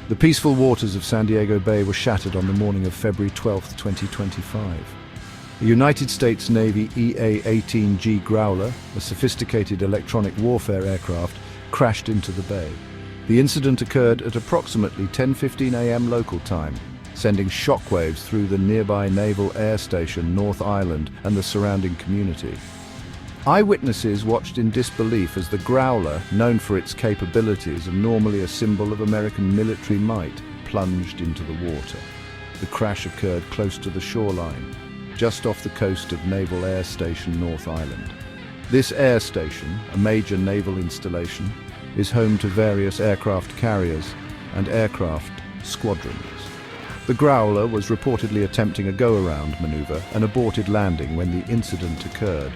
The peaceful waters of San Diego Bay were shattered on the morning of February 12, 2025. A United States Navy EA-18G Growler, a sophisticated electronic warfare aircraft, crashed into the bay. The incident occurred at approximately 10:15 a.m. local time, sending shockwaves through the nearby Naval Air Station North Island and the surrounding community. Eyewitnesses watched in disbelief as the Growler, known for its capabilities and normally a symbol of American military might, plunged into the water. The crash occurred close to the shoreline, just off the coast of Naval Air Station North Island. This air station, a major naval installation, is home to various aircraft carriers and aircraft squadrons. The Growler was reportedly attempting a go-around maneuver and aborted landing when the incident occurred.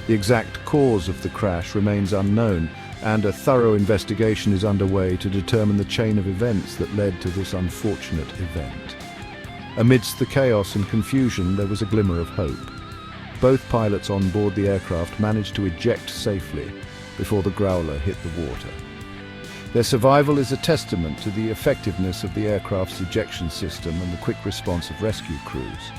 The exact cause of the crash remains unknown, and a thorough investigation is underway to determine the chain of events that led to this unfortunate event. Amidst the chaos and confusion, there was a glimmer of hope. Both pilots on board the aircraft managed to eject safely before the Growler hit the water. Their survival is a testament to the effectiveness of the aircraft's ejection system and the quick response of rescue crews.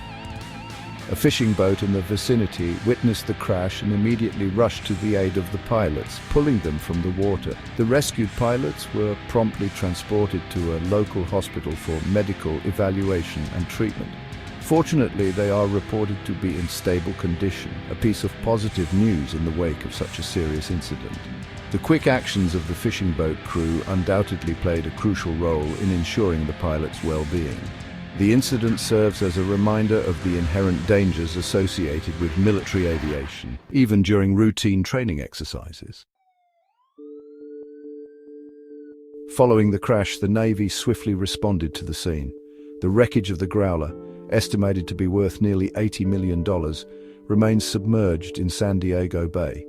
A fishing boat in the vicinity witnessed the crash and immediately rushed to the aid of the pilots, pulling them from the water. The rescued pilots were promptly transported to a local hospital for medical evaluation and treatment. Fortunately, they are reported to be in stable condition, a piece of positive news in the wake of such a serious incident. The quick actions of the fishing boat crew undoubtedly played a crucial role in ensuring the pilots' well-being. The incident serves as a reminder of the inherent dangers associated with military aviation, even during routine training exercises. Following the crash, the Navy swiftly responded to the scene. The wreckage of the Growler, estimated to be worth nearly $80 million, remains submerged in San Diego Bay.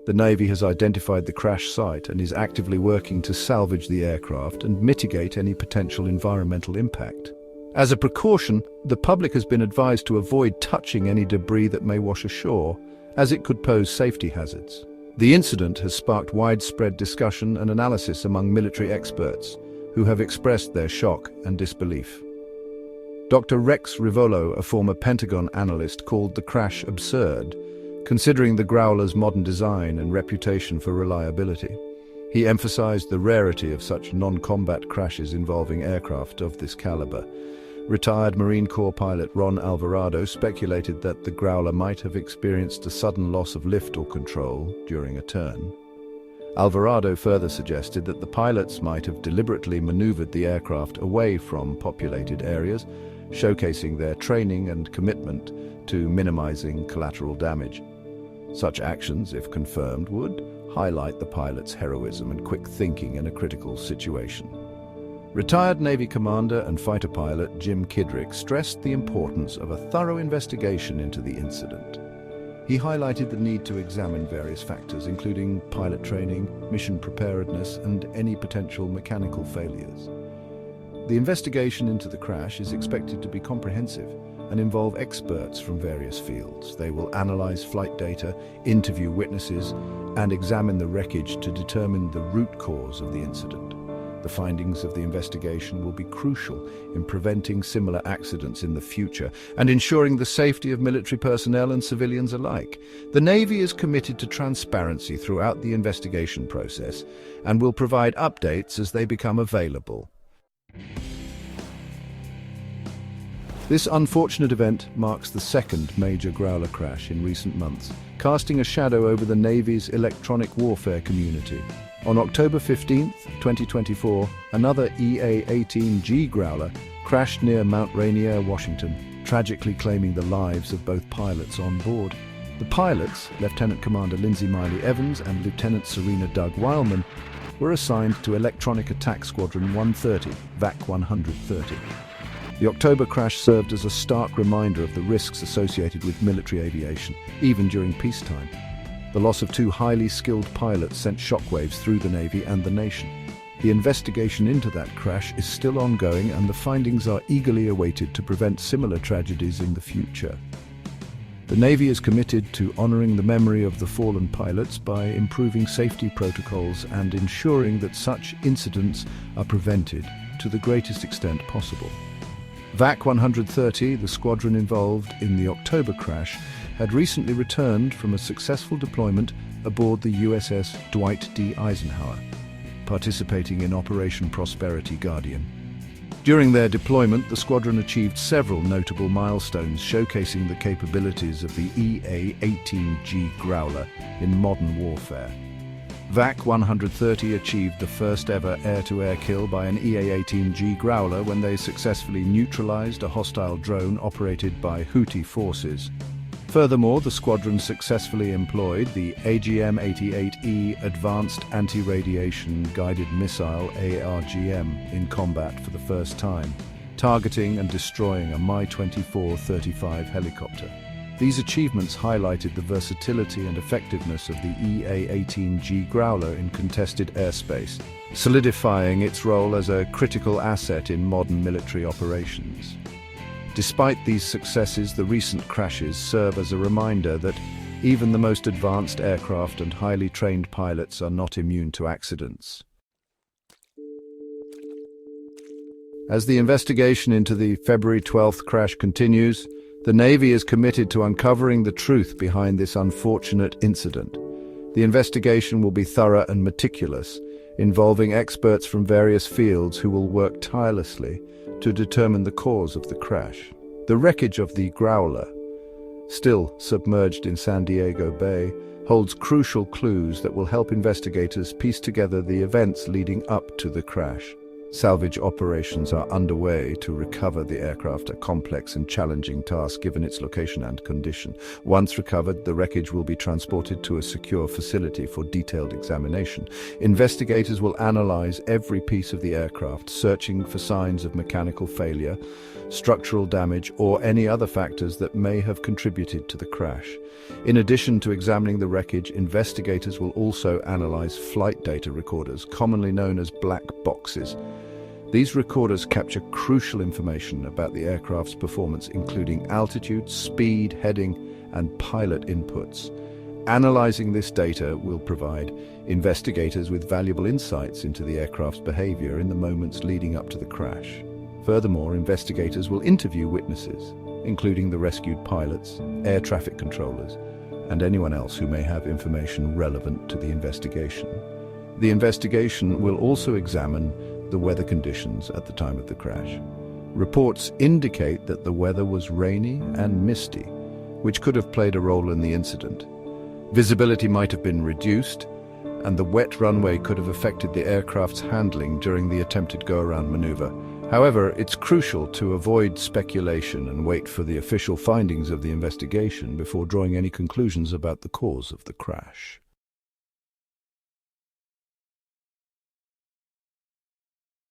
The Navy has identified the crash site and is actively working to salvage the aircraft and mitigate any potential environmental impact. As a precaution, the public has been advised to avoid touching any debris that may wash ashore, as it could pose safety hazards. The incident has sparked widespread discussion and analysis among military experts, who have expressed their shock and disbelief. Dr. Rex Rivolo, a former Pentagon analyst, called the crash absurd, considering the Growler's modern design and reputation for reliability. He emphasized the rarity of such non-combat crashes involving aircraft of this caliber. Retired Marine Corps pilot Ron Alvarado speculated that the Growler might have experienced a sudden loss of lift or control during a turn. Alvarado further suggested that the pilots might have deliberately maneuvered the aircraft away from populated areas, showcasing their training and commitment to minimizing collateral damage. Such actions, if confirmed, would highlight the pilot's heroism and quick thinking in a critical situation. Retired Navy commander and fighter pilot Jim Kidrick stressed the importance of a thorough investigation into the incident. He highlighted the need to examine various factors, including pilot training, mission preparedness, and any potential mechanical failures. The investigation into the crash is expected to be comprehensive and involve experts from various fields. They will analyze flight data, interview witnesses, and examine the wreckage to determine the root cause of the incident. The findings of the investigation will be crucial in preventing similar accidents in the future and ensuring the safety of military personnel and civilians alike. The Navy is committed to transparency throughout the investigation process and will provide updates as they become available. This unfortunate event marks the second major Growler crash in recent months, casting a shadow over the Navy's electronic warfare community. On October 15, 2024, another EA-18G Growler crashed near Mount Rainier, Washington, tragically claiming the lives of both pilots on board. The pilots, Lieutenant Commander Lindsay Miley Evans and Lieutenant Serena Doug Weilman, were assigned to Electronic Attack Squadron 130, VAC 130. The October crash served as a stark reminder of the risks associated with military aviation, even during peacetime. The loss of two highly skilled pilots sent shockwaves through the Navy and the nation. The investigation into that crash is still ongoing, and the findings are eagerly awaited to prevent similar tragedies in the future. The Navy is committed to honoring the memory of the fallen pilots by improving safety protocols and ensuring that such incidents are prevented to the greatest extent possible. VAC 130, the squadron involved in the October crash, had recently returned from a successful deployment aboard the USS Dwight D. Eisenhower, participating in Operation Prosperity Guardian. During their deployment, the squadron achieved several notable milestones showcasing the capabilities of the EA-18G Growler in modern warfare. VAC 130 achieved the first ever air-to-air kill by an EA-18G Growler when they successfully neutralized a hostile drone operated by Houthi forces. Furthermore, the squadron successfully employed the AGM-88E Advanced Anti-Radiation Guided Missile ARGM in combat for the first time, targeting and destroying a Mi-24-35 helicopter. These achievements highlighted the versatility and effectiveness of the EA-18G Growler in contested airspace, solidifying its role as a critical asset in modern military operations. Despite these successes, the recent crashes serve as a reminder that even the most advanced aircraft and highly trained pilots are not immune to accidents. As the investigation into the February 12th crash continues, the Navy is committed to uncovering the truth behind this unfortunate incident. The investigation will be thorough and meticulous, involving experts from various fields who will work tirelessly to determine the cause of the crash. The wreckage of the Growler, still submerged in San Diego Bay, holds crucial clues that will help investigators piece together the events leading up to the crash. Salvage operations are underway to recover the aircraft, a complex and challenging task given its location and condition. Once recovered, the wreckage will be transported to a secure facility for detailed examination. Investigators will analyze every piece of the aircraft, searching for signs of mechanical failure, structural damage, or any other factors that may have contributed to the crash. In addition to examining the wreckage, investigators will also analyze flight data recorders, commonly known as black boxes. These recorders capture crucial information about the aircraft's performance, including altitude, speed, heading, and pilot inputs. Analyzing this data will provide investigators with valuable insights into the aircraft's behavior in the moments leading up to the crash. Furthermore, investigators will interview witnesses, including the rescued pilots, air traffic controllers, and anyone else who may have information relevant to the investigation. The investigation will also examine the weather conditions at the time of the crash. Reports indicate that the weather was rainy and misty, which could have played a role in the incident. Visibility might have been reduced, and the wet runway could have affected the aircraft's handling during the attempted go-around maneuver. However, it's crucial to avoid speculation and wait for the official findings of the investigation before drawing any conclusions about the cause of the crash.